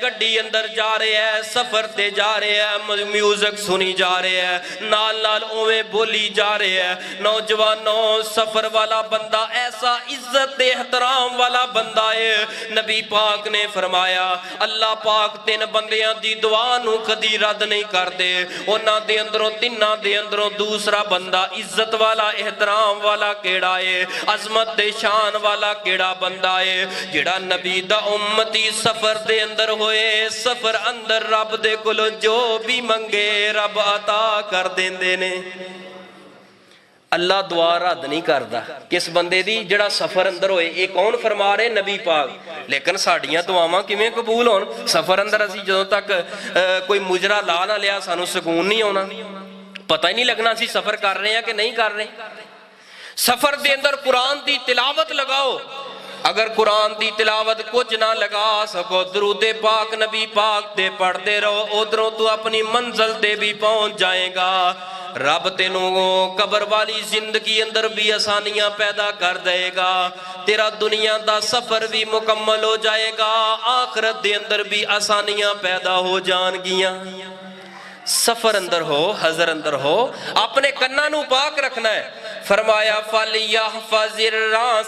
گڈی اندر جا رہے ہیں، سفر تے جا رہے ہیں، میوزک سنی جا رہے ہیں، نال نال اوے بولی جا رہے ہیں۔ نوجوانوں، سفر والا بندہ ایسا عزت احترام والا بندہ ہے، نبی پاک نے فرمایا اللہ پاک تین بندیاں دی دعا نو کدی رد نہیں کر دے۔ انہاں دے اندروں تیناں دے اندروں دوسرا بندہ عزت والا احترام والا کیڑا ہے، عظمت دے شان والا کیڑا بندہ ہے؟ جڑا نبی دا امتی سفر دے اندر ہوئے، سفر اندر رب دے کولو جو بھی منگے رب عطا کر دیندے نے۔ اللہ دعا رد نہیں کردا کس بندے دی جڑا سفر اندر ہوئے۔ ایک کون فرما رہے؟ نبی پاک۔ لیکن ساڑیاں دعاواں کیویں قبول ہون؟ سفر اندر اسی جدوں تک کوئی مجرا لا نہ لیا سانو سکون نہیں ہونا، پتہ ہی نہیں لگنا سی سفر کر رہے ہیں کہ نہیں کر رہے۔ سفر دے اندر قرآن دی تلاوت لگاؤ، اگر قرآن دی تلاوت کچھ نہ لگا سکو درود پاک نبی پاک تے پڑھتے رہو، ادھروں تو اپنی منزل تے بھی پہنچ جائے گا۔ رب تینوں قبر والی زندگی اندر بھی آسانیاں پیدا کر دے گا، تیرا دنیا دا سفر بھی مکمل ہو جائے گا، آخرت دے اندر بھی آسانیاں پیدا ہو جان گیاں۔ سفر اندر ہو، حضر اندر ہو، اپنے کناں نو پاک رکھنا ہے۔ فرمایا فَلْيَحْفَظِ الرَّاسَ